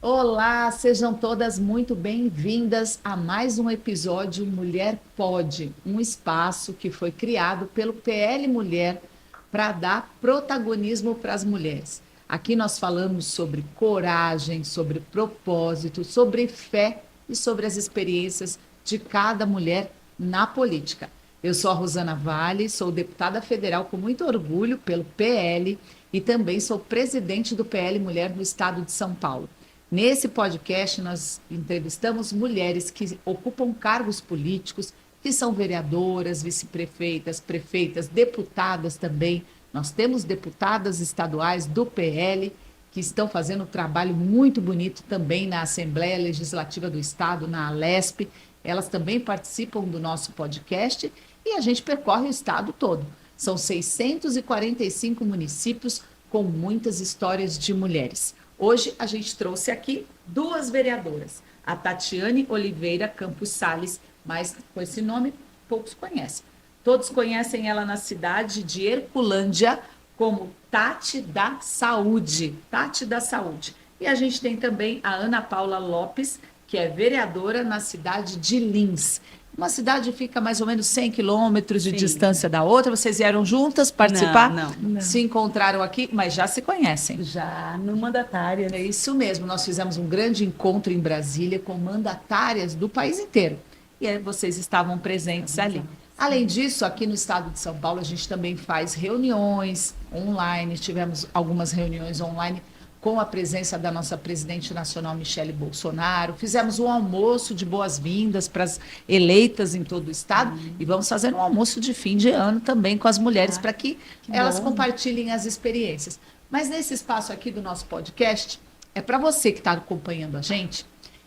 Olá, sejam todas muito bem-vindas a mais um episódio Mulher Pode, um espaço que foi criado pelo PL Mulher para dar protagonismo para as mulheres. Aqui nós falamos sobre coragem, sobre propósito, sobre fé e sobre as experiências de cada mulher na política. Eu sou a Rosana Vale, sou deputada federal com muito orgulho pelo PL e também sou presidente do PL Mulher no estado de São Paulo. Nesse podcast, nós entrevistamos mulheres que ocupam cargos políticos, que são vereadoras, vice-prefeitas, prefeitas, deputadas também. Nós temos deputadas estaduais do PL que estão fazendo um trabalho muito bonito também na Assembleia Legislativa do Estado, na Alesp. Elas também participam do nosso podcast e a gente percorre o estado todo. São 645 municípios com muitas histórias de mulheres. Hoje a gente trouxe aqui duas vereadoras, a Tatiane Oliveira Campos Sales, mas com esse nome poucos conhecem. Todos conhecem ela na cidade de Herculândia como Tati da Saúde. Tati da Saúde. E a gente tem também a Ana Paula Lopes, que é vereadora na cidade de Lins. Uma cidade fica mais ou menos 100 quilômetros de Sim. distância da outra. Vocês vieram juntas participar? Não. Se encontraram aqui, mas já se conhecem. Já no mandatária. É isso mesmo. Nós fizemos um grande encontro em Brasília com mandatárias do país inteiro. E aí vocês estavam presentes ali. Além disso, aqui no estado de São Paulo, a gente também faz reuniões online. Tivemos algumas reuniões online com a presença da nossa presidente nacional, Michele Bolsonaro. Fizemos um almoço de boas-vindas para as eleitas em todo o estado. E vamos fazer um almoço de fim de ano também com as mulheres, para que elas compartilhem as experiências. Mas nesse espaço aqui do nosso podcast, é para você que está acompanhando a gente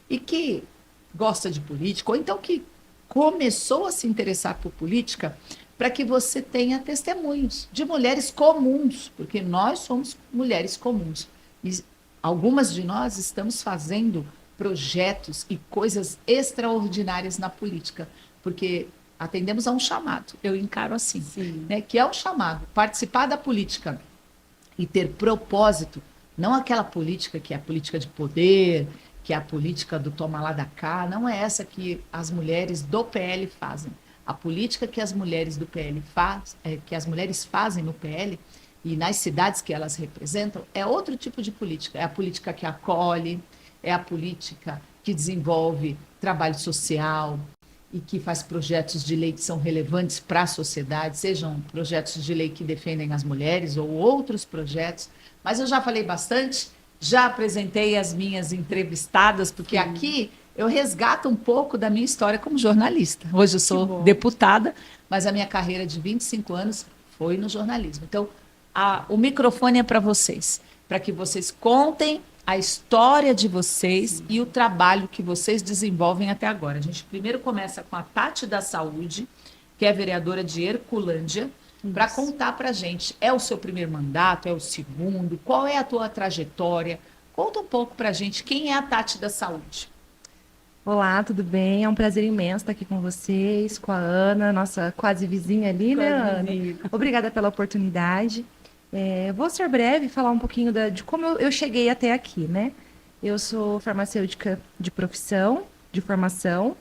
e que gosta de política, ou então que começou a se interessar por política, para que você tenha testemunhos de mulheres comuns, porque nós somos mulheres comuns. E algumas de nós estamos fazendo projetos e coisas extraordinárias na política, porque atendemos a um chamado, eu encaro assim, né, que é um chamado, participar da política e ter propósito, não aquela política que é a política de poder, que é a política do toma lá da cá, não é essa que as mulheres do PL fazem. A política que as mulheres do PL que as mulheres fazem no PL e nas cidades que elas representam, é outro tipo de política. É a política que acolhe, é a política que desenvolve trabalho social e que faz projetos de lei que são relevantes para a sociedade, sejam projetos de lei que defendem as mulheres ou outros projetos. Mas eu já falei bastante, já apresentei as minhas entrevistadas, porque aqui eu resgato um pouco da minha história como jornalista. Hoje eu sou deputada, mas a minha carreira de 25 anos foi no jornalismo. Então, o microfone é para vocês, para que vocês contem a história de vocês e o trabalho que vocês desenvolvem até agora. A gente primeiro começa com a Tati da Saúde, que é vereadora de Herculândia, para contar para a gente, é o seu primeiro mandato, é o segundo, qual é a tua trajetória? Conta um pouco para a gente, quem é a Tati da Saúde? Olá, tudo bem? É um prazer imenso estar aqui com vocês, com a Ana, nossa quase vizinha ali, né, Ana? Obrigada pela oportunidade. Vou ser breve e falar um pouquinho de como eu cheguei até aqui, né? Eu sou farmacêutica de profissão, de formação,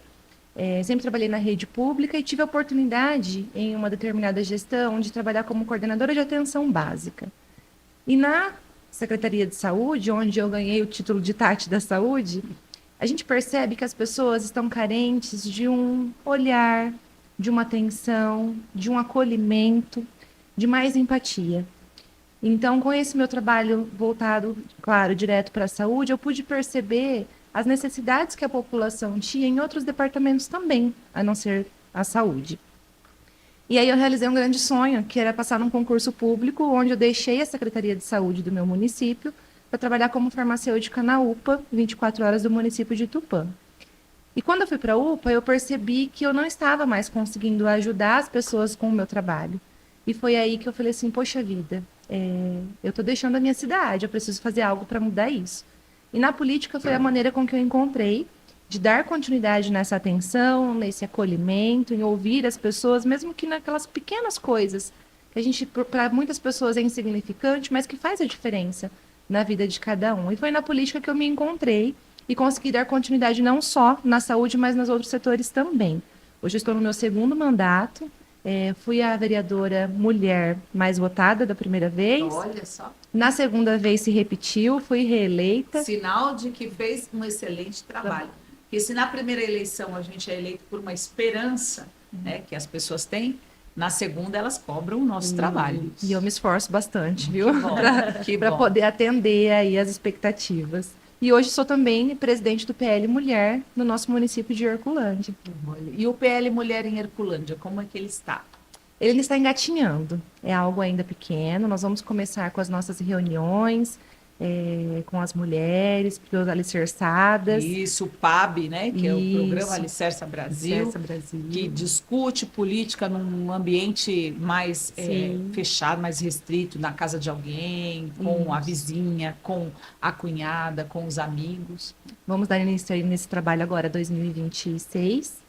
sempre trabalhei na rede pública e tive a oportunidade, em uma determinada gestão, de trabalhar como coordenadora de atenção básica. E na Secretaria de Saúde, onde eu ganhei o título de Tati da Saúde, a gente percebe que as pessoas estão carentes de um olhar, de uma atenção, de um acolhimento, de mais empatia. Então, com esse meu trabalho voltado, claro, direto para a saúde, eu pude perceber as necessidades que a população tinha em outros departamentos também, a não ser a saúde. E aí eu realizei um grande sonho, que era passar num concurso público, onde eu deixei a Secretaria de Saúde do meu município para trabalhar como farmacêutica na UPA, 24 horas do município de Tupã. E quando eu fui para a UPA, eu percebi que eu não estava mais conseguindo ajudar as pessoas com o meu trabalho. E foi aí que eu falei assim, poxa vida, eu estou deixando a minha cidade, eu preciso fazer algo para mudar isso. E na política foi a maneira com que eu encontrei de dar continuidade nessa atenção, nesse acolhimento, em ouvir as pessoas, mesmo que naquelas pequenas coisas, que a gente, para muitas pessoas é insignificante, mas que faz a diferença na vida de cada um. E foi na política que eu me encontrei e consegui dar continuidade não só na saúde, mas nos outros setores também. Hoje eu estou no meu segundo mandato, fui a vereadora mulher mais votada da primeira vez. Olha só. Na segunda vez se repetiu, fui reeleita. Sinal de que fez um excelente trabalho. Porque se na primeira eleição a gente é eleito por uma esperança, né, que as pessoas têm, na segunda elas cobram o nosso trabalho. E eu me esforço bastante, viu? Para bom. poder atender aí as expectativas. E hoje sou também presidente do PL Mulher no nosso município de Herculândia. E o PL Mulher em Herculândia, como é que ele está? Ele está engatinhando, é algo ainda pequeno. Nós vamos começar com as nossas reuniões, com as mulheres, alicerçadas. Isso, o PAB, né? Que é o Isso. Programa Alicerça Brasil, que discute política num ambiente mais fechado, mais restrito, na casa de alguém, com a vizinha, com a cunhada, com os amigos. Vamos dar início aí nesse trabalho agora, 2026.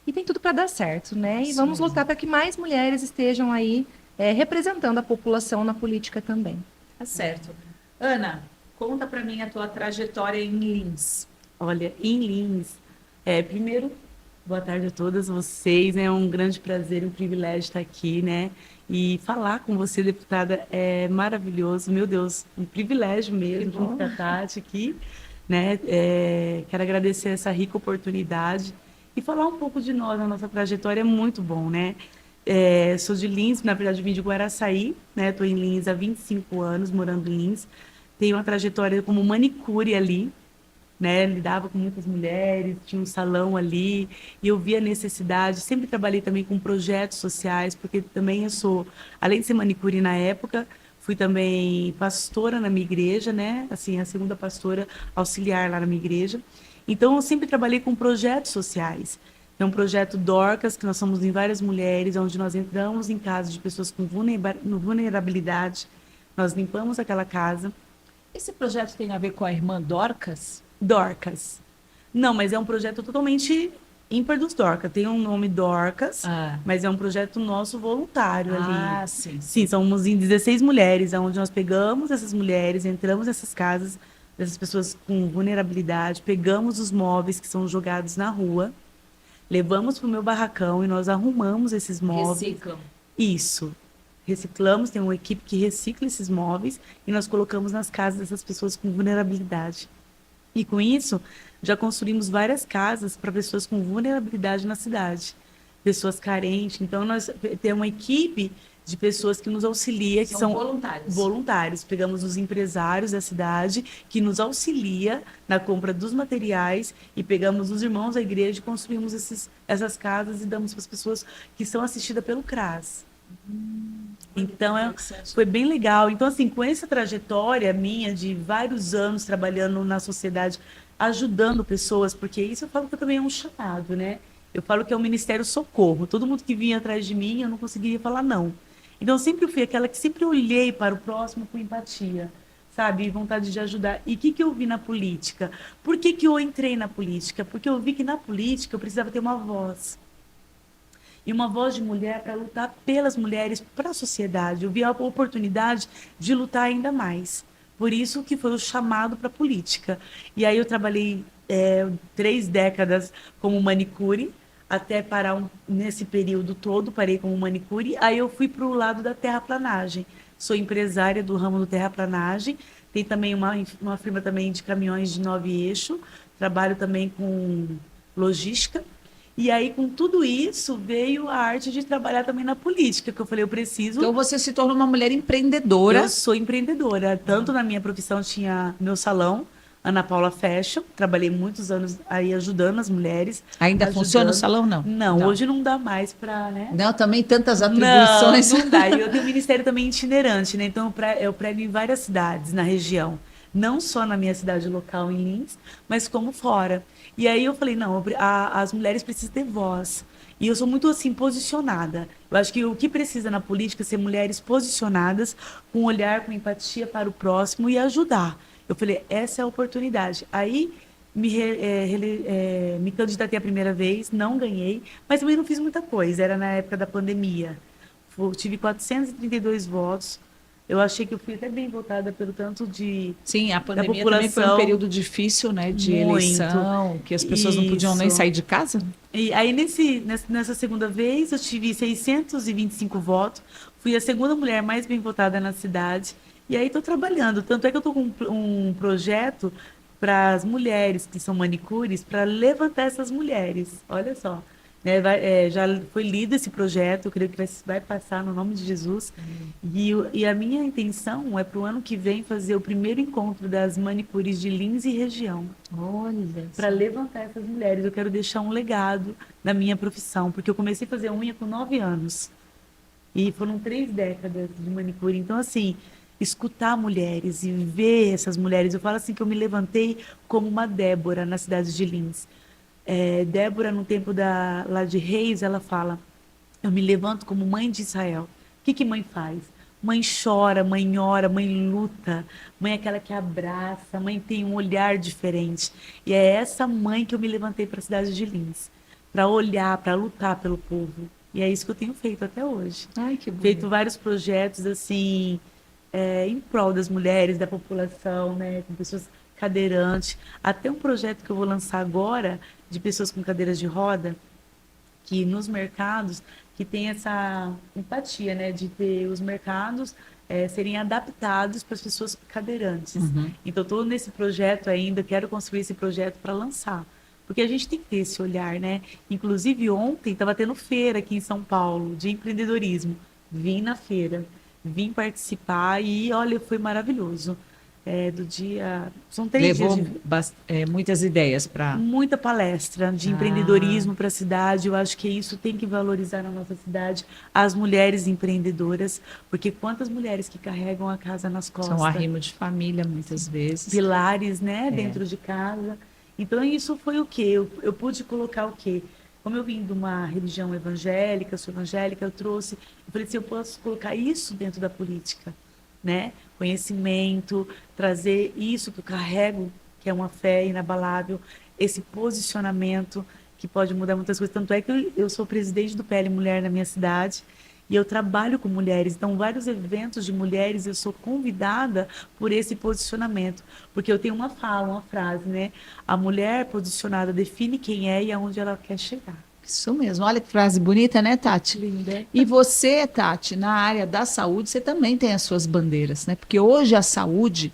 E tem tudo para dar certo, né? E vamos lutar para que mais mulheres estejam aí representando a população na política também. Tá certo. Ana, conta para mim a tua trajetória em Lins. Olha, em Lins, primeiro, boa tarde a todas vocês, é um grande prazer e um privilégio estar aqui, né? E falar com você, deputada, é maravilhoso, meu Deus, um privilégio mesmo, junto com a Tati aqui, né? Quero agradecer essa rica oportunidade e falar um pouco de nós, a nossa trajetória é muito bom, né? Sou de Lins, na verdade vim de Guaraçaí, né? Estou em Lins há 25 anos, morando em Lins. Tenho uma trajetória como manicure ali, né? Lidava com muitas mulheres, tinha um salão ali, e eu via a necessidade. Sempre trabalhei também com projetos sociais, porque também eu sou, além de ser manicure na época, fui também pastora na minha igreja, né? Assim, a segunda pastora auxiliar lá na minha igreja. Então, eu sempre trabalhei com projetos sociais. É um projeto Dorcas, que nós somos em várias mulheres, onde nós entramos em casas de pessoas com vulnerabilidade, nós limpamos aquela casa. Esse projeto tem a ver com a irmã Dorcas? Dorcas. Não, mas é um projeto totalmente ímpar dos Dorcas. Tem um nome Dorcas, mas é um projeto nosso voluntário ali. Sim. Sim, somos em 16 mulheres, onde nós pegamos essas mulheres, entramos nessas casas, dessas pessoas com vulnerabilidade, pegamos os móveis que são jogados na rua, levamos para o meu barracão e nós arrumamos esses móveis. Reciclam. Isso. Reciclamos, tem uma equipe que recicla esses móveis e nós colocamos nas casas dessas pessoas com vulnerabilidade. E com isso, já construímos várias casas para pessoas com vulnerabilidade na cidade, pessoas carentes. Então, nós temos uma equipe de pessoas que nos auxilia, que são voluntários. Pegamos os empresários da cidade, que nos auxilia na compra dos materiais, e pegamos os irmãos da igreja e construímos essas casas e damos para as pessoas que são assistidas pelo CRAS. Então, foi bem legal. Então, assim, com essa trajetória minha de vários anos trabalhando na sociedade, ajudando pessoas, porque isso eu falo que também é um chamado, né? Eu falo que é o Ministério Socorro. Todo mundo que vinha atrás de mim, eu não conseguiria falar não. Então, eu sempre fui aquela que sempre olhei para o próximo com empatia, sabe? Vontade de ajudar. E o que eu vi na política? Por que eu entrei na política? Porque eu vi que na política eu precisava ter uma voz. E uma voz de mulher para lutar pelas mulheres, para a sociedade. Eu vi a oportunidade de lutar ainda mais. Por isso que foi o chamado para a política. E aí eu trabalhei 3 décadas como manicure, até parar nesse período todo, parei como manicure. Aí eu fui para o lado da terraplanagem. Sou empresária do ramo do terraplanagem. Tem também uma firma também de caminhões de 9 eixos. Trabalho também com logística. E aí, com tudo isso, veio a arte de trabalhar também na política, que eu falei, eu preciso... Então, você se tornou uma mulher empreendedora. Eu sou empreendedora. Tanto na minha profissão, tinha meu salão, Ana Paula Fashion. Trabalhei muitos anos aí ajudando as mulheres. Ainda funciona o salão, não? Não, hoje não dá mais para, né? Não, também tantas atribuições. Não dá. E eu tenho um ministério também itinerante, né? Então, eu prego em várias cidades na região. Não só na minha cidade local, em Lins, mas como fora. E aí eu falei, não, as mulheres precisam ter voz. E eu sou muito, assim, posicionada. Eu acho que o que precisa na política é ser mulheres posicionadas, com olhar, com empatia para o próximo e ajudar. Eu falei, essa é a oportunidade. Aí me candidatei a primeira vez, não ganhei, mas também não fiz muita coisa. Era na época da pandemia. Tive 432 votos. Eu achei que eu fui até bem votada pelo tanto de Sim, a da pandemia também foi um população. período difícil, né, de Muito. eleição, que as pessoas não podiam nem Isso. sair de casa. E aí, nessa segunda vez, eu tive 625 votos. Fui a segunda mulher mais bem votada na cidade. E aí, estou trabalhando. Tanto é que eu estou com um projeto para as mulheres que são manicures, para levantar essas mulheres. Olha só. Né, já foi lido esse projeto, eu creio que vai passar no nome de Jesus. E a minha intenção é para o ano que vem fazer o primeiro encontro das manicures de Lins e região Olha para só. levantar essas mulheres. Eu quero deixar um legado na minha profissão, porque eu comecei a fazer unha com 9 anos. E foram 3 décadas de manicure. Então, assim, escutar mulheres e ver essas mulheres, eu falo assim que eu me levantei como uma Débora na cidade de Lins. Débora, no tempo lá de Reis, ela fala: eu me levanto como mãe de Israel. O que mãe faz? Mãe chora, mãe ora, mãe luta. Mãe é aquela que abraça, mãe tem um olhar diferente. E é essa mãe que eu me levantei para a cidade de Lins, para olhar, para lutar pelo povo. E é isso que eu tenho feito até hoje. Ai, que bonito. Feito vários projetos assim, em prol das mulheres, da população, né, com pessoas cadeirantes. Até um projeto que eu vou lançar agora de pessoas com cadeiras de roda, que nos mercados que tem essa empatia, né, de ter os mercados serem adaptados para as pessoas cadeirantes. Então, estou nesse projeto ainda, quero construir esse projeto para lançar, porque a gente tem que ter esse olhar, né? Inclusive, ontem estava tendo feira aqui em São Paulo de empreendedorismo. Vim na feira, vim participar e, olha, foi maravilhoso. Do dia... São 3 dias Levou de muitas ideias para. muita palestra de empreendedorismo para a cidade. Eu acho que isso tem que valorizar na nossa cidade as mulheres empreendedoras, porque quantas mulheres que carregam a casa nas São costas, arrimo de família, muitas vezes. pilares, né, dentro de casa. Então isso foi o quê? Eu pude colocar o quê? Como eu vim de uma religião evangélica, sou evangélica, eu falei assim, eu posso colocar isso dentro da política, né? Conhecimento, trazer isso que eu carrego, que é uma fé inabalável, esse posicionamento que pode mudar muitas coisas. Tanto é que eu sou presidente do PL Mulher na minha cidade e eu trabalho com mulheres. Então, vários eventos de mulheres eu sou convidada por esse posicionamento. Porque eu tenho uma frase, né? A mulher posicionada define quem é e aonde ela quer chegar. Isso mesmo. Olha que frase bonita, né, Tati? Linda. E você, Tati, na área da saúde, você também tem as suas bandeiras, né? Porque hoje a saúde,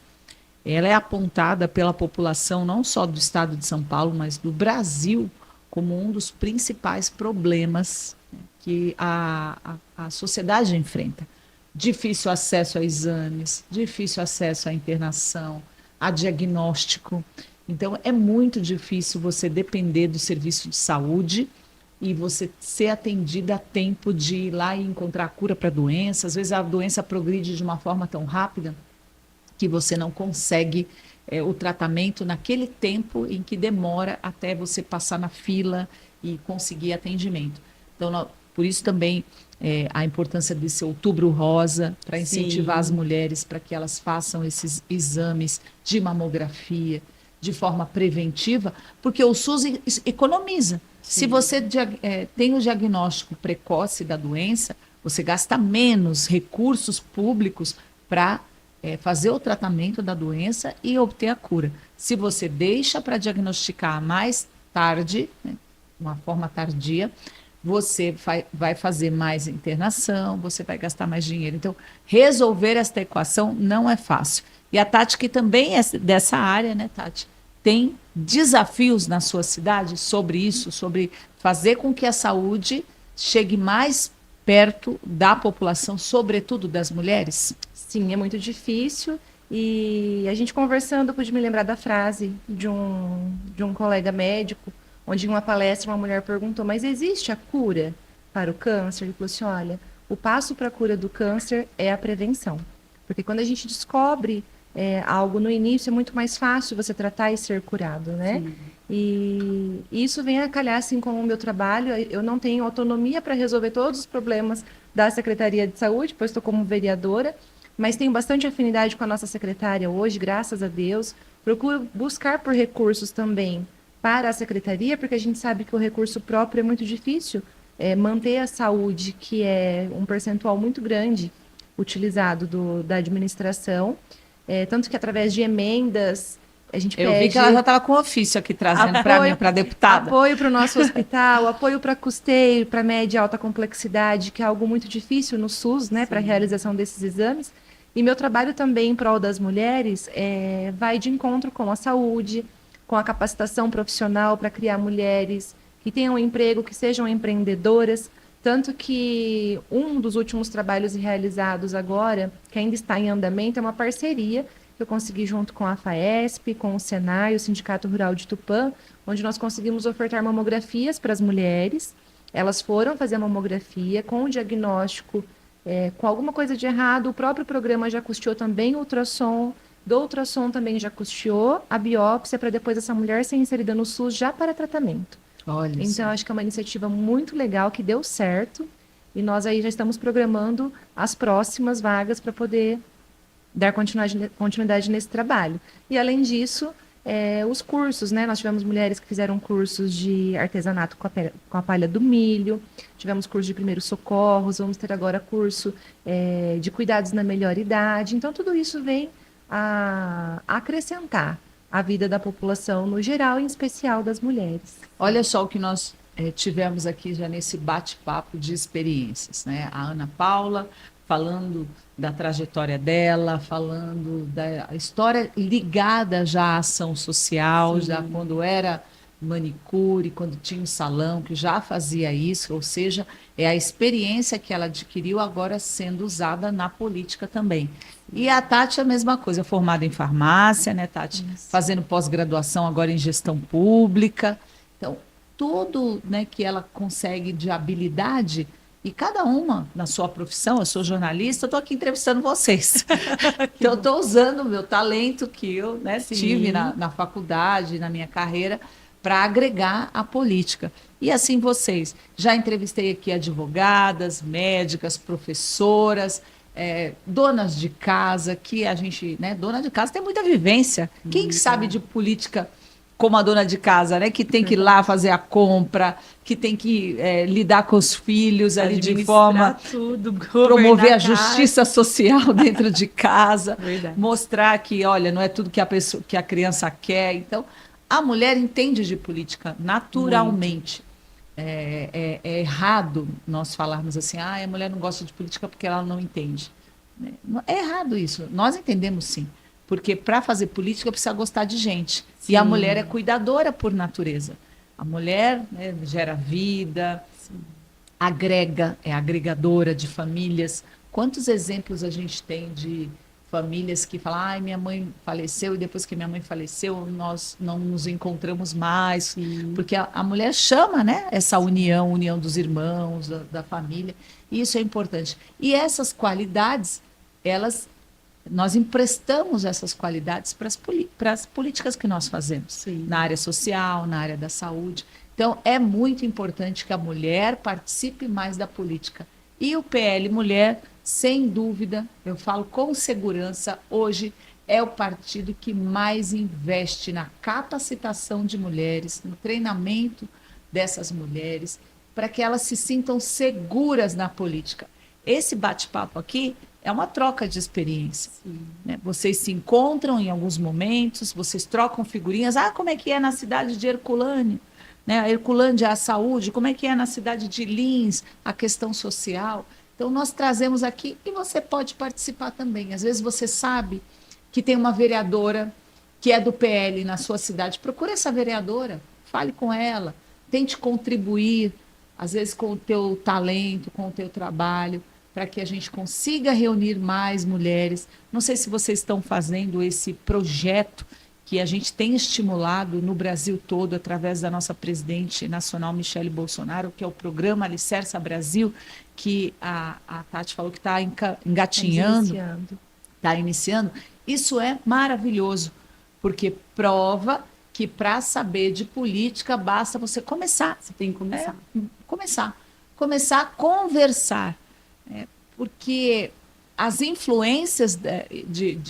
ela é apontada pela população não só do estado de São Paulo, mas do Brasil, como um dos principais problemas, né, que a sociedade enfrenta. Difícil acesso a exames, difícil acesso à internação, a diagnóstico. Então, é muito difícil você depender do serviço de saúde e você ser atendida a tempo de ir lá e encontrar a cura para a doença. Às vezes a doença progride de uma forma tão rápida que você não consegue o tratamento naquele tempo em que demora até você passar na fila e conseguir atendimento. Então, por isso também a importância desse Outubro Rosa, para incentivar as mulheres para que elas façam esses exames de mamografia de forma preventiva, porque o SUS economiza. Se você tem o diagnóstico precoce da doença, você gasta menos recursos públicos para fazer o tratamento da doença e obter a cura. Se você deixa para diagnosticar mais tarde, né, de uma forma tardia, você vai fazer mais internação, você vai gastar mais dinheiro. Então, resolver esta equação não é fácil. E a Tati, que também é dessa área, né, Tati? Tem desafios na sua cidade sobre isso, sobre fazer com que a saúde chegue mais perto da população, sobretudo das mulheres? Sim, é muito difícil. E a gente conversando, eu pude me lembrar da frase de um colega médico, onde em uma palestra uma mulher perguntou: mas existe a cura para o câncer? Ele falou assim: olha, o passo para a cura do câncer é a prevenção. Porque quando a gente descobre algo no início, é muito mais fácil você tratar e ser curado, né? Sim. E isso vem a calhar, assim, com o meu trabalho. Eu não tenho autonomia para resolver todos os problemas da Secretaria de Saúde, pois estou como vereadora, mas tenho bastante afinidade com a nossa secretária hoje, graças a Deus. Procuro buscar por recursos também para a secretaria, porque a gente sabe que o recurso próprio é muito difícil manter a saúde, que é um percentual muito grande utilizado da administração, tanto que através de emendas a gente Eu pede vi que ela já estava com ofício aqui trazendo para mim, para deputada. apoio para o nosso hospital, apoio para custeio, para média e alta complexidade, que é algo muito difícil no SUS, né, para a realização desses exames. E meu trabalho também em prol das mulheres vai de encontro com a saúde, com a capacitação profissional para criar mulheres que tenham emprego, que sejam empreendedoras. Tanto que um dos últimos trabalhos realizados agora, que ainda está em andamento, é uma parceria que eu consegui junto com a FAESP, com o Senai, o Sindicato Rural de Tupã, onde nós conseguimos ofertar mamografias para as mulheres. Elas foram fazer a mamografia com o diagnóstico, com alguma coisa de errado. O próprio programa já custeou também o ultrassom, do ultrassom também já custeou a biópsia, para depois essa mulher ser inserida no SUS já para tratamento. Olha então, só. acho que é uma iniciativa muito legal, que deu certo, e nós aí já estamos programando as próximas vagas para poder dar continuidade nesse trabalho. E, além disso, os cursos, né? Nós tivemos mulheres que fizeram cursos de artesanato com a palha do milho, tivemos curso de primeiros socorros, vamos ter agora curso de cuidados na melhor idade. Então, tudo isso vem a acrescentar a vida da população no geral, em especial das mulheres. Olha só o que nós tivemos aqui já nesse bate-papo de experiências, né? A Ana Paula falando da trajetória dela, falando da história ligada já à ação social, Sim. já quando era manicure, quando tinha um salão, que já fazia isso, ou seja, é a experiência que ela adquiriu agora sendo usada na política também. E a Tati é a mesma coisa, formada em farmácia, né, Tati? Isso. Fazendo pós-graduação agora em gestão pública. Então, tudo, né, que ela consegue de habilidade, e cada uma na sua profissão. Eu sou jornalista, eu estou aqui entrevistando vocês. Então, eu estou usando o meu talento que eu, né, tive na faculdade, na minha carreira, para agregar a política. E assim vocês. Já entrevistei aqui advogadas, médicas, professoras, donas de casa, que a gente, né, dona de casa tem muita vivência. Quem sabe de política como a dona de casa, né, que tem que ir lá fazer a compra, que tem que lidar com os filhos ali de forma tudo, promover a justiça social dentro de casa, Verdade. mostrar que, olha, não é tudo que a criança quer. Então, a mulher entende de política naturalmente. É errado nós falarmos assim, a mulher não gosta de política porque ela não entende. É errado isso. Nós entendemos sim. Porque para fazer política precisa gostar de gente. Sim. E a mulher é cuidadora por natureza. A mulher, né, gera vida, agrega, é agregadora de famílias. Quantos exemplos a gente tem de famílias que falam, ai, minha mãe faleceu e depois que minha mãe faleceu nós não nos encontramos mais. Sim. Porque a mulher chama, né, essa união dos irmãos, da família. E isso é importante. E essas qualidades, nós emprestamos essas qualidades para as políticas que nós fazemos, Sim. na área social, na área da saúde. Então, é muito importante que a mulher participe mais da política. E o PL Mulher, sem dúvida, eu falo com segurança, hoje é o partido que mais investe na capacitação de mulheres, no treinamento dessas mulheres, para que elas se sintam seguras na política. Esse bate-papo aqui é uma troca de experiência. Né? Vocês se encontram em alguns momentos, vocês trocam figurinhas. Como é que é na cidade de Herculânea? Né? A Herculândia, a saúde, como é que é na cidade de Lins, a questão social. Então, nós trazemos aqui e você pode participar também. Às vezes você sabe que tem uma vereadora que é do PL na sua cidade. Procure essa vereadora, fale com ela, tente contribuir, às vezes com o teu talento, com o teu trabalho, para que a gente consiga reunir mais mulheres. Não sei se vocês estão fazendo esse projeto que a gente tem estimulado no Brasil todo, através da nossa presidente nacional, Michele Bolsonaro, que é o programa Alicerça Brasil, que a Tati falou que está engatinhando, está iniciando. Isso é maravilhoso, porque prova que para saber de política basta você começar. Você tem que começar. Começar a conversar. Porque as influências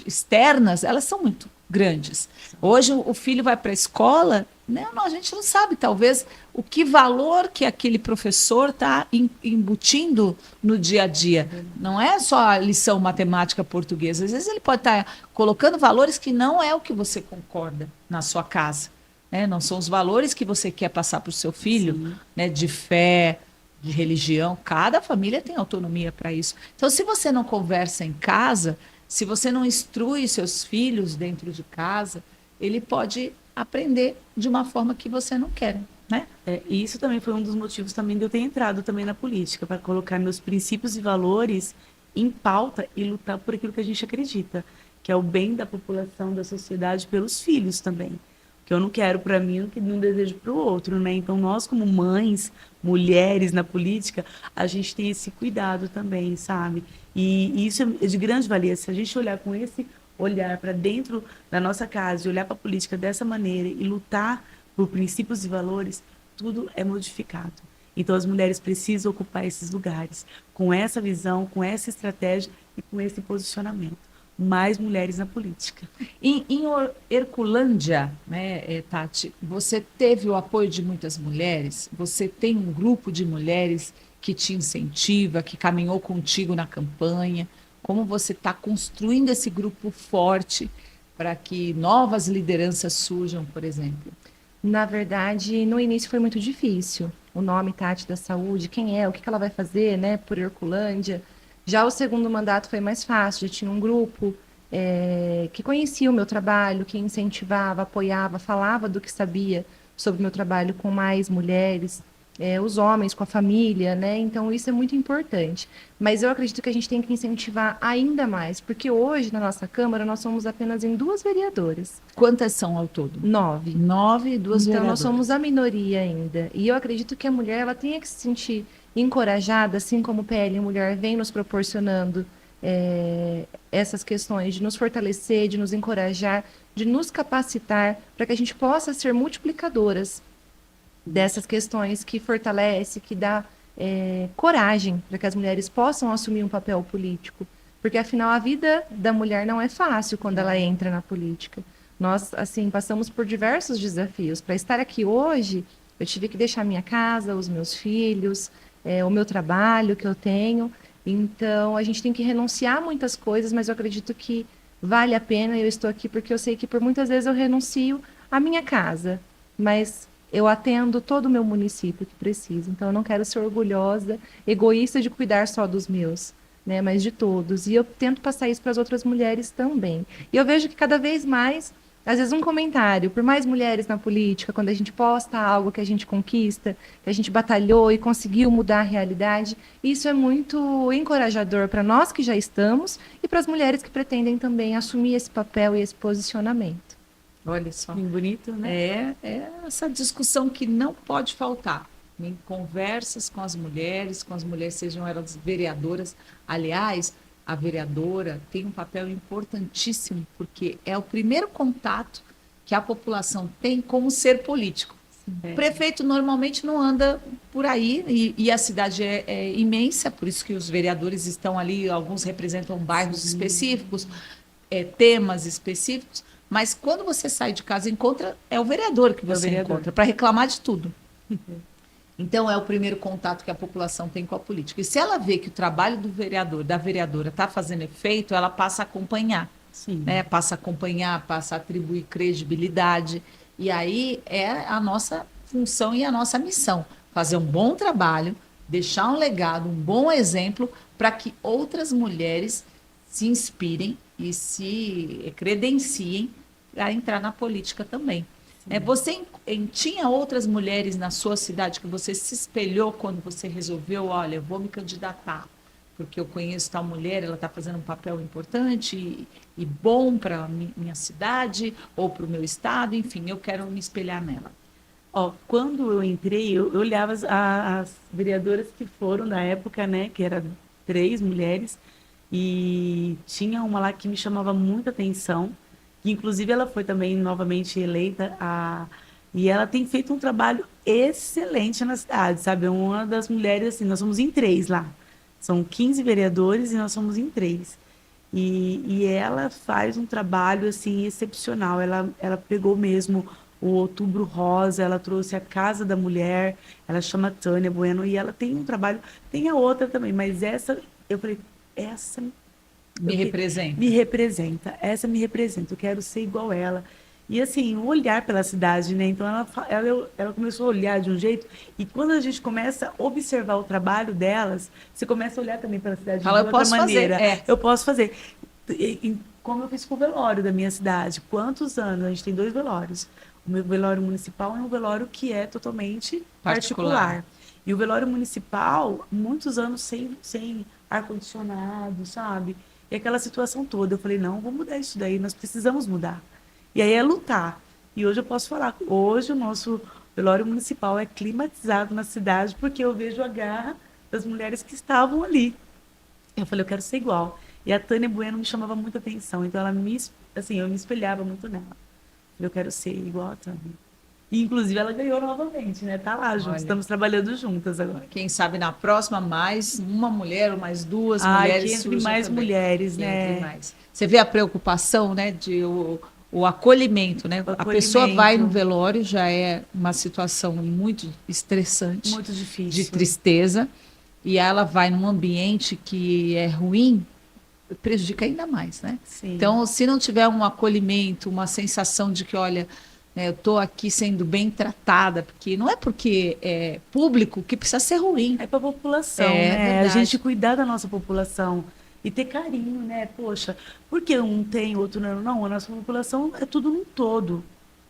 externas, elas são muito grandes. Hoje o filho vai para a escola Não, a gente não sabe, talvez, o que valor que aquele professor está embutindo no dia a dia. Não é só a lição matemática portuguesa. Às vezes ele pode estar colocando valores que não é o que você concorda na sua casa. Né? Não são os valores que você quer passar para o seu filho, né? De fé, de religião. Cada família tem autonomia para isso. Então, se você não conversa em casa, se você não instrui seus filhos dentro de casa, ele pode aprender de uma forma que você não quer, né? E isso também foi um dos motivos também de eu ter entrado também na política, para colocar meus princípios e valores em pauta e lutar por aquilo que a gente acredita, que é o bem da população, da sociedade, pelos filhos também. Que eu não quero para mim o que não desejo para o outro, né? Então, nós como mães, mulheres na política, a gente tem esse cuidado também, sabe? E isso é de grande valia. Se a gente olhar com esse olhar para dentro da nossa casa e olhar para a política dessa maneira e lutar por princípios e valores, tudo é modificado. Então, as mulheres precisam ocupar esses lugares com essa visão, com essa estratégia e com esse posicionamento. Mais mulheres na política. Em Herculândia, né, Tati, você teve o apoio de muitas mulheres? Você tem um grupo de mulheres que te incentiva, que caminhou contigo na campanha? Como você está construindo esse grupo forte para que novas lideranças surjam, por exemplo? Na verdade, no início foi muito difícil. O nome Tati da Saúde, quem é, o que que ela vai fazer, né, por Herculândia. Já o segundo mandato foi mais fácil, já tinha um grupo que conhecia o meu trabalho, que incentivava, apoiava, falava do que sabia sobre o meu trabalho com mais mulheres, os homens com a família, né? Então isso é muito importante. Mas eu acredito que a gente tem que incentivar ainda mais, porque hoje na nossa Câmara nós somos apenas em 2 vereadoras. Quantas são ao todo? 9. 9 e 2 Então, vereadoras. nós somos a minoria ainda. E eu acredito que a mulher ela tenha que se sentir encorajada, assim como o PL Mulher vem nos proporcionando essas questões de nos fortalecer, de nos encorajar, de nos capacitar para que a gente possa ser multiplicadoras dessas questões que fortalece, que dá coragem para que as mulheres possam assumir um papel político. Porque, afinal, a vida da mulher não é fácil quando ela entra na política. Nós, assim, passamos por diversos desafios. Para estar aqui hoje, eu tive que deixar minha casa, os meus filhos, o meu trabalho que eu tenho. Então, a gente tem que renunciar a muitas coisas, mas eu acredito que vale a pena. Eu estou aqui porque eu sei que por muitas vezes eu renuncio à minha casa, mas eu atendo todo o meu município que precisa. Então, eu não quero ser orgulhosa, egoísta de cuidar só dos meus, né, mas de todos. E eu tento passar isso para as outras mulheres também. E eu vejo que cada vez mais, às vezes um comentário, por mais mulheres na política, quando a gente posta algo que a gente conquista, que a gente batalhou e conseguiu mudar a realidade, isso é muito encorajador para nós que já estamos e para as mulheres que pretendem também assumir esse papel e esse posicionamento. Olha só. Bem bonito, né? É essa discussão que não pode faltar. Em conversas com as mulheres, sejam elas vereadoras. Aliás, a vereadora tem um papel importantíssimo, porque é o primeiro contato que a população tem com o ser político. O prefeito normalmente não anda por aí, e a cidade é imensa, por isso que os vereadores estão ali, alguns representam bairros específicos, temas específicos, mas quando você sai de casa e encontra, é o vereador que você encontra, para reclamar de tudo. Então, é o primeiro contato que a população tem com a política. E se ela vê que o trabalho do vereador, da vereadora, está fazendo efeito, ela passa a acompanhar. Sim. Né? Passa a acompanhar, passa a atribuir credibilidade. E aí é a nossa função e a nossa missão. Fazer um bom trabalho, deixar um legado, um bom exemplo, para que outras mulheres se inspirem e se credenciem para entrar na política também. Você tinha outras mulheres na sua cidade que você se espelhou quando você resolveu, olha, eu vou me candidatar, porque eu conheço tal mulher, ela está fazendo um papel importante e bom para a minha cidade ou para o meu estado, enfim, eu quero me espelhar nela. Quando eu entrei, eu olhava as vereadoras que foram na época, né, que eram 3 mulheres, e tinha uma lá que me chamava muita atenção, que inclusive ela foi também novamente eleita, e ela tem feito um trabalho excelente na cidade, sabe? É uma das mulheres, assim, nós somos em 3 lá. São 15 vereadores e nós somos em 3. E ela faz um trabalho, assim, excepcional. Ela pegou mesmo o Outubro Rosa, ela trouxe a Casa da Mulher, ela chama Tânia Bueno, e ela tem um trabalho, tem a outra também, mas essa, eu falei, essa Me representa. me representa, essa me representa, eu quero ser igual ela. E assim, o olhar pela cidade, né? Então ela começou a olhar de um jeito, e quando a gente começa a observar o trabalho delas, você começa a olhar também pela cidade Fala, de eu outra posso fazer. maneira. Eu posso fazer. Como eu fiz com o velório da minha cidade. Quantos anos? A gente tem 2 velórios. O meu velório municipal é um velório que é totalmente particular. E o velório municipal, muitos anos sem ar-condicionado, sabe? E aquela situação toda. Eu falei, não, vamos mudar isso daí, nós precisamos mudar. E aí é lutar. E hoje eu posso falar, hoje o nosso velório municipal é climatizado na cidade, porque eu vejo a garra das mulheres que estavam ali. Eu falei, eu quero ser igual. E a Tânia Bueno me chamava muita atenção, então assim, eu me espelhava muito nela. Eu quero ser igual a Tânia. E, inclusive, ela ganhou novamente, né? Tá lá juntos, Olha. estamos trabalhando juntas agora. Quem sabe na próxima mais uma mulher ou mais duas Ai, mulheres que entre surjam mais também. mulheres, Que né? entre mais. Você vê a preocupação, né, de o acolhimento, né? A pessoa acolhimento. vai no velório, já é uma situação muito estressante, Muito de difícil. tristeza, e ela vai num ambiente que é ruim, prejudica ainda mais, né? Sim. Então, se não tiver um acolhimento, uma sensação de que, olha, né, eu estou aqui sendo bem tratada, porque não é porque é público que precisa ser ruim. É para a população, É né? verdade. A gente cuidar da nossa população e ter carinho, né? Poxa, porque um tem, outro não? Não, a nossa população é tudo num todo.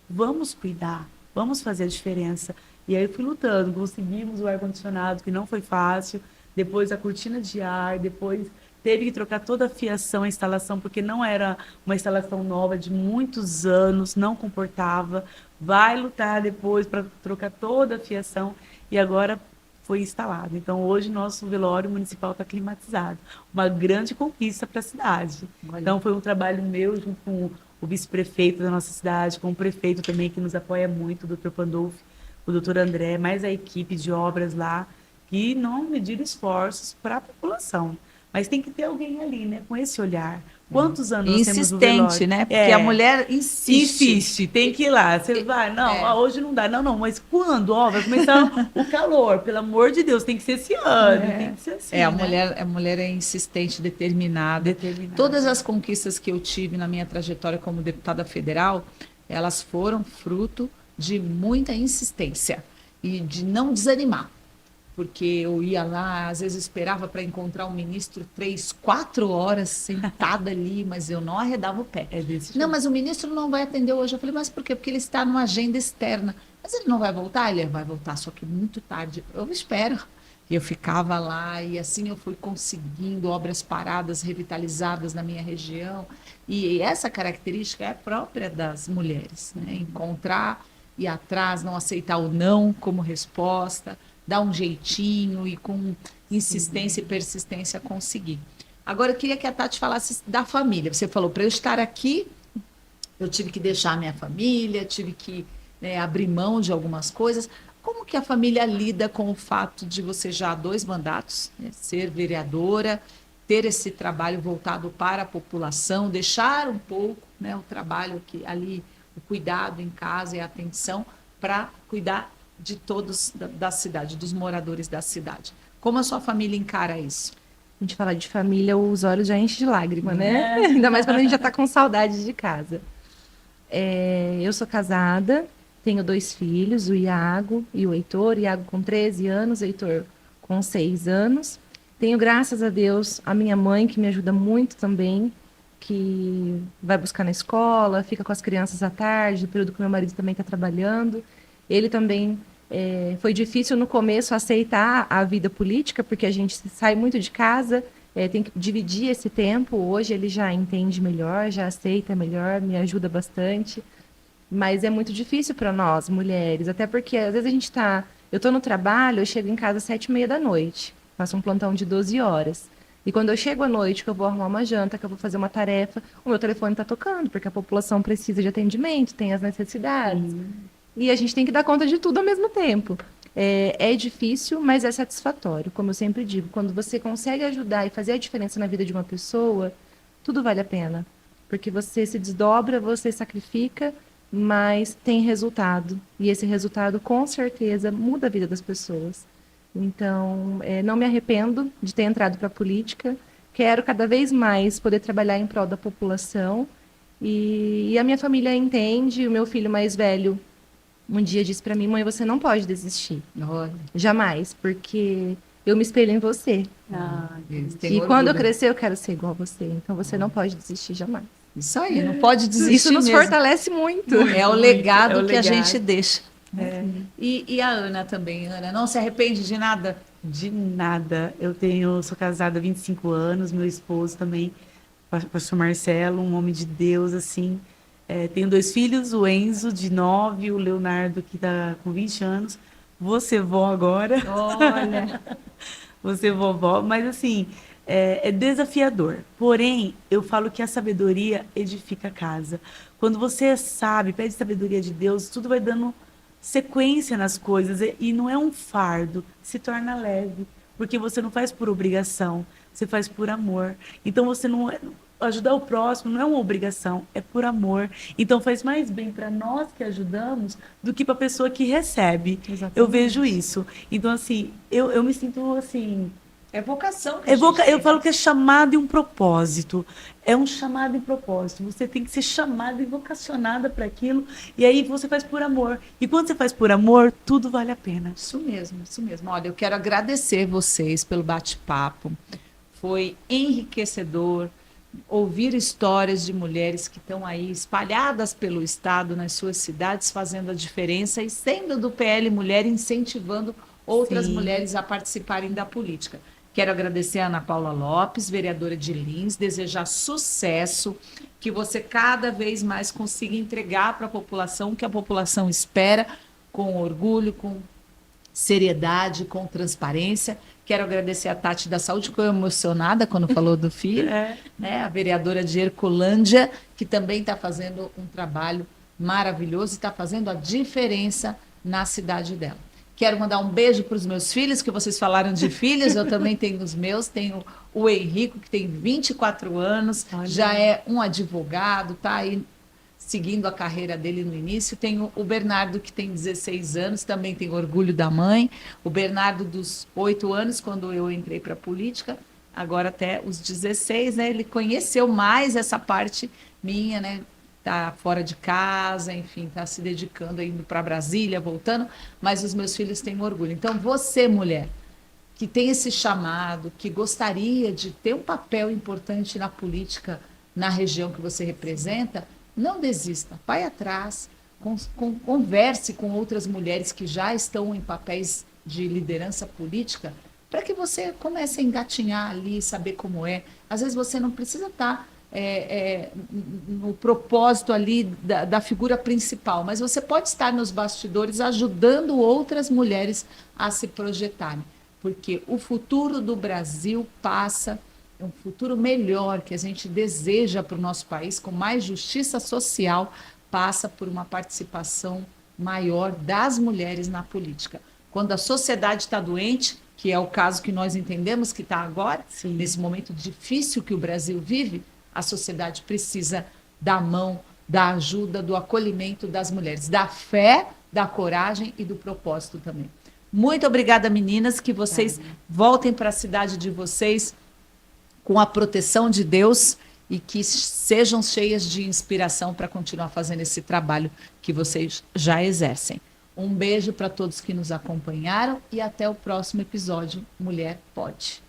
Vamos cuidar, vamos fazer a diferença. E aí eu fui lutando, conseguimos o ar-condicionado, que não foi fácil, depois a cortina de ar, depois teve que trocar toda a fiação, a instalação, porque não era uma instalação nova de muitos anos, não comportava. Vai lutar depois para trocar toda a fiação e agora foi instalado. Então, hoje, nosso velório municipal está climatizado. Uma grande conquista para a cidade. Olha. Então, foi um trabalho meu junto com o vice-prefeito da nossa cidade, com o prefeito também, que nos apoia muito, o doutor Pandolfi, o doutor André, mais a equipe de obras lá, que não mediram esforços para a população. Mas tem que ter alguém ali, né, com esse olhar. Quantos anos nós temos no velório? Insistente, né? Porque a mulher insiste. Insiste, tem que ir lá. Você vai, não, hoje não dá. Não, mas quando? Ó, vai começar o calor, pelo amor de Deus, tem que ser esse ano, tem que ser assim, A né? mulher é insistente, determinada. Todas as conquistas que eu tive na minha trajetória como deputada federal, elas foram fruto de muita insistência e de não desanimar. Porque eu ia lá, às vezes esperava para encontrar um ministro 3, 4 horas sentada ali, mas eu não arredava o pé. É desse jeito. Não, mas o ministro não vai atender hoje. Eu falei, mas por quê? Porque ele está numa agenda externa. Mas ele não vai voltar? Ele vai voltar, só que muito tarde. Eu espero. E eu ficava lá, e assim eu fui conseguindo obras paradas, revitalizadas na minha região. E essa característica é própria das mulheres, né? Encontrar, ir atrás, não aceitar o não como resposta, dar um jeitinho e com insistência e persistência conseguir. Agora, eu queria que a Tati falasse da família. Você falou, para eu estar aqui, eu tive que deixar a minha família, tive que, né, abrir mão de algumas coisas. Como que a família lida com o fato de você já há 2 mandatos, né, ser vereadora, ter esse trabalho voltado para a população, deixar um pouco, né, o trabalho que ali, o cuidado em casa e a atenção para cuidar de todos da cidade, dos moradores da cidade. Como a sua família encara isso? A gente fala de família, os olhos já enchem de lágrima, né? Ainda mais quando a gente já tá com saudade de casa. Eu sou casada, tenho 2 filhos, o Iago e o Heitor. Iago com 13 anos, Heitor com 6 anos. Tenho, graças a Deus, a minha mãe, que me ajuda muito também, que vai buscar na escola, fica com as crianças à tarde, no período que meu marido também está trabalhando. Ele também... foi difícil no começo aceitar a vida política, porque a gente sai muito de casa, tem que dividir esse tempo. Hoje ele já entende melhor, já aceita melhor, me ajuda bastante. Mas é muito difícil para nós, mulheres, até porque às vezes a gente tá... Eu estou no trabalho, eu chego em casa às 7h30 da noite, faço um plantão de 12 horas. E quando eu chego à noite, que eu vou arrumar uma janta, que eu vou fazer uma tarefa, o meu telefone está tocando, porque a população precisa de atendimento, tem as necessidades. E a gente tem que dar conta de tudo ao mesmo tempo. É difícil, mas é satisfatório. Como eu sempre digo, quando você consegue ajudar e fazer a diferença na vida de uma pessoa, tudo vale a pena. Porque você se desdobra, você sacrifica mas tem resultado. E esse resultado, com certeza, muda a vida das pessoas. Então, não me arrependo de ter entrado para a política. Quero cada vez mais poder trabalhar em prol da população. E a minha família entende. O meu filho mais velho um dia disse para mim: mãe, você não pode desistir. Olha, Jamais, porque eu me espelho em você. eles têm E orgulho. quando eu crescer, eu quero ser igual a você. Então, você não pode desistir jamais. Isso aí, não pode desistir Isso nos mesmo. fortalece muito. É o legado É o que a legado. gente deixa. E a Ana também, Ana, não se arrepende de nada? De nada. Sou casada há 25 anos, meu esposo também, pastor Marcelo, um homem de Deus, assim. Tenho 2 filhos, o Enzo, de 9, o Leonardo, que está com 20 anos. Vou ser vó agora. Olha, Vou ser vovó, mas assim, é desafiador. Porém, eu falo que a sabedoria edifica a casa. Quando você sabe, pede sabedoria de Deus, tudo vai dando sequência nas coisas e não é um fardo, se torna leve, porque você não faz por obrigação, você faz por amor. Então você não ajudar o próximo não é uma obrigação, é por amor. Então faz mais bem para nós que ajudamos do que para a pessoa que recebe. exatamente. Eu vejo isso. Então assim, eu me sinto assim, É vocação que a gente eu tem, falo né? que é chamado e um propósito. É um chamado e propósito. Você tem que ser chamada e vocacionada para aquilo. E aí você faz por amor. E quando você faz por amor, tudo vale a pena. Isso mesmo, isso mesmo. Olha, eu quero agradecer vocês pelo bate-papo. Foi enriquecedor ouvir histórias de mulheres que estão aí espalhadas pelo estado, nas suas cidades, fazendo a diferença e sendo do PL Mulher, incentivando outras Sim. mulheres a participarem da política. Quero agradecer a Ana Paula Lopes, vereadora de Lins, desejar sucesso, que você cada vez mais consiga entregar para a população o que a população espera, com orgulho, com seriedade, com transparência. Quero agradecer a Tati da Saúde, ficou emocionada quando falou do filho, né? A vereadora de Herculândia, que também está fazendo um trabalho maravilhoso e está fazendo a diferença na cidade dela. Quero mandar um beijo para os meus filhos, que vocês falaram de filhos, eu também tenho os meus, tenho o Henrico, que tem 24 anos, Olha. já é um advogado, está aí seguindo a carreira dele no início. Tenho o Bernardo, que tem 16 anos, também tem orgulho da mãe. O Bernardo, dos 8 anos, quando eu entrei para a política, agora até os 16, né? Ele conheceu mais essa parte minha, né? Tá fora de casa, enfim, tá se dedicando, indo para Brasília, voltando, mas os meus filhos têm orgulho. Então, você, mulher, que tem esse chamado, que gostaria de ter um papel importante na política, na região que você representa, não desista, vai atrás, converse com outras mulheres que já estão em papéis de liderança política, para que você comece a engatinhar ali, saber como é. Às vezes você não precisa estar no propósito ali da figura principal, mas você pode estar nos bastidores ajudando outras mulheres a se projetarem, porque o futuro do Brasil passa, é um futuro melhor que a gente deseja para o nosso país, com mais justiça social, passa por uma participação maior das mulheres na política. Quando a sociedade está doente, que é o caso que nós entendemos que está agora, Sim. nesse momento difícil que o Brasil vive, a sociedade precisa da mão, da ajuda, do acolhimento das mulheres, da fé, da coragem e do propósito também. Muito obrigada, meninas, que vocês voltem para a cidade de vocês com a proteção de Deus e que sejam cheias de inspiração para continuar fazendo esse trabalho que vocês já exercem. Um beijo para todos que nos acompanharam e até o próximo episódio Mulher Pode.